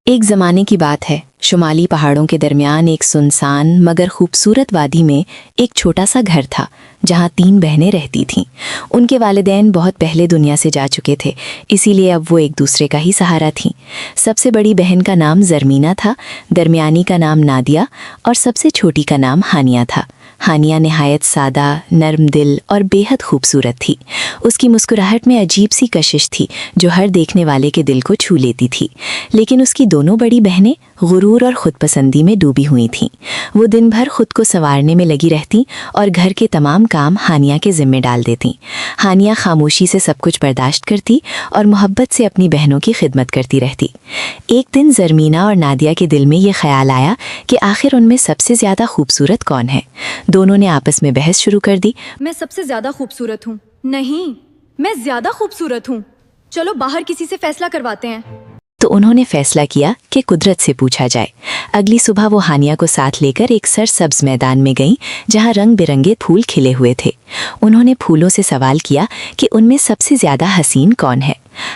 एक ज़माने की बात है। शुमाली पहाड़ों के दरमियान एक सुनसान मगर खूबसूरत वादी में एक छोटा सा घर था जहाँ 3 बहनें रहती थीं। उनके वालिदैन बहुत पहले दुनिया से जा चुके थे, इसीलिए अब वो एक दूसरे का ही सहारा थीं। सबसे बड़ी बहन का नाम ज़रमीना था, दरमियानी का नाम नादिया और सबसे छोटी का नाम हानिया था। हानिया निहायत सादा, नर्म दिल और बेहद खूबसूरत थी। उसकी मुस्कुराहट में अजीब सी कशिश थी जो हर देखने वाले के दिल को छू लेती थी। लेकिन उसकी दोनों बड़ी बहनें गुरूर और खुदपसंदी में डूबी हुई थीं। वो दिन भर खुद को संवारने में लगी रहती और घर के तमाम काम हानिया के जिम्मे डाल देती। हानिया खामोशी से सब कुछ बर्दाश्त करती और मोहब्बत से अपनी बहनों की खिदमत करती रहती। एक दिन ज़रमीना और नादिया के दिल में ये ख्याल आया कि आखिर उनमें सबसे ज़्यादा खूबसूरत कौन है। दोनों ने आपस में बहस शुरू कर दी। मैं सबसे ज्यादा खूबसूरत हूँ। नहीं, मैं ज्यादा खूबसूरत हूँ। चलो बाहर किसी से फैसला करवाते हैं। तो उन्होंने फैसला किया कि कुदरत से पूछा जाए। अगली सुबह वो हानिया को साथ लेकर एक सरसब्ज मैदान में गईं जहाँ रंग बिरंगे फूल खिले हुए थे। उन्होंने फूलों से सवाल किया कि उनमें सबसे ज्यादा हसीन कौन है।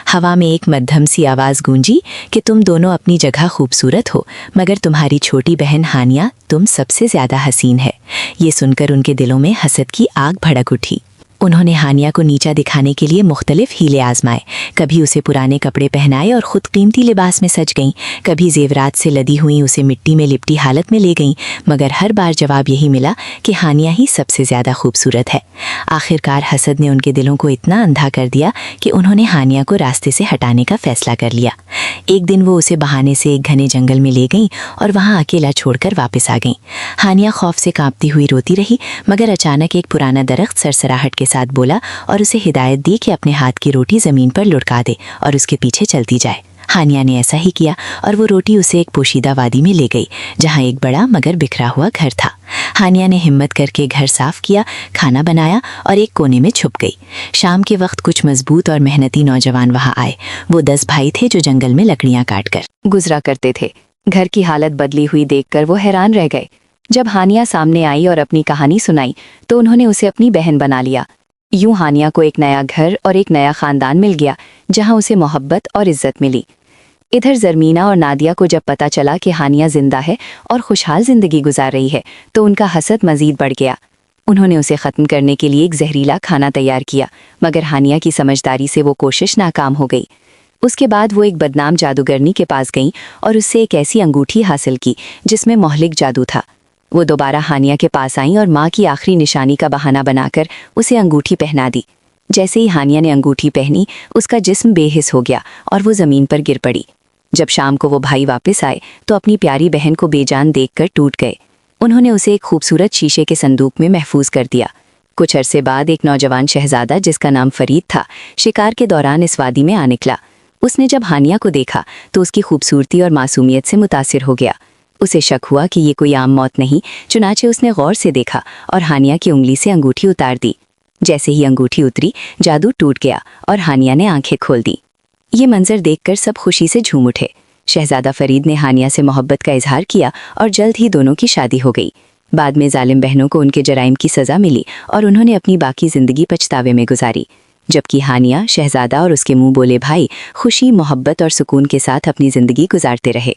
हवा में एक मध्यम सी आवाज गूंजी कि तुम दोनों अपनी जगह खूबसूरत हो, मगर तुम्हारी छोटी बहन हानिया तुम सबसे ज्यादा हसीन है। ये सुनकर उनके दिलों में हसद की आग भड़क उठी। उन्होंने हानिया को नीचा दिखाने के लिए मुख्तलिफ हीले आजमाए। कभी उसे पुराने कपड़े पहनाए और खुद कीमती लिबास में सज गईं, कभी जेवरात से लदी हुई उसे मिट्टी में लिपटी हालत में ले गईं, मगर हर बार जवाब यही मिला कि हानिया ही सबसे ज़्यादा खूबसूरत है। आखिरकार हसद ने उनके दिलों को इतना अंधा कर दिया कि उन्होंने हानिया को रास्ते से हटाने का फैसला कर लिया। एक दिन वो उसे बहाने से एक घने जंगल में ले गईं और वहाँ अकेला छोड़कर वापस आ गईं। हानिया खौफ से कांपती हुई रोती रही, मगर अचानक एक पुराना दरख्त सरसराहट के साथ बोला और उसे हिदायत दी कि अपने हाथ की रोटी जमीन पर लुढ़का दे और उसके पीछे चलती जाए। हानिया ने ऐसा ही किया और वो रोटी उसे एक पोशीदा वादी में ले गई जहाँ एक बड़ा मगर बिखरा हुआ घर था। हानिया ने हिम्मत करके घर साफ किया, खाना बनाया और एक कोने में छुप गई। शाम के वक्त कुछ मजबूत और मेहनती नौजवान वहाँ आए। वो 10 भाई थे जो जंगल में लकड़ियाँ काट कर गुजरा करते थे। घर की हालत बदली हुई देखकर वो हैरान रह गए। जब हानिया सामने आई और अपनी कहानी सुनाई तो उन्होंने उसे अपनी बहन बना लिया। यूं हानिया को एक नया घर और एक नया खानदान मिल गया जहां उसे मोहब्बत और इज्जत मिली। इधर ज़रमीना और नादिया को जब पता चला कि हानिया जिंदा है और खुशहाल जिंदगी गुजार रही है तो उनका हसद मजीद बढ़ गया। उन्होंने उसे ख़त्म करने के लिए एक जहरीला खाना तैयार किया, मगर हानिया की समझदारी से वो कोशिश नाकाम हो गई। उसके बाद वो एक बदनाम जादूगरनी के पास गईं और उससे एक ऐसी अंगूठी हासिल की जिसमें मोहलिक जादू था। वो दोबारा हानिया के पास आईं और माँ की आखिरी निशानी का बहाना बनाकर उसे अंगूठी पहना दी। जैसे ही हानिया ने अंगूठी पहनी, उसका जिस्म बेहिस हो गया और वो ज़मीन पर गिर पड़ी। जब शाम को वो भाई वापस आए तो अपनी प्यारी बहन को बेजान देखकर टूट गए। उन्होंने उसे एक खूबसूरत शीशे के संदूक में महफूज कर दिया। कुछ अरसे बाद एक नौजवान शहजादा जिसका नाम फरीद था, शिकार के दौरान इस वादी में आ निकला। उसने जब हानिया को देखा तो उसकी खूबसूरती और मासूमियत से मुतासिर हो गया। उसे शक हुआ कि ये कोई आम मौत नहीं, चुनाचे उसने गौर से देखा और हानिया की उंगली से अंगूठी उतार दी। जैसे ही अंगूठी उतरी, जादू टूट गया और हानिया ने आंखें खोल दी। ये मंजर देखकर सब खुशी से झूम उठे। शहजादा फरीद ने हानिया से मोहब्बत का इजहार किया और जल्द ही दोनों की शादी हो गई। बाद में जालिम बहनों को उनके जराइम की सज़ा मिली और उन्होंने अपनी बाकी ज़िंदगी पछतावे में गुजारी, जबकि हानिया, शहजादा और उसके मुंह बोले भाई खुशी, मोहब्बत और सुकून के साथ अपनी ज़िंदगी गुजारते रहे।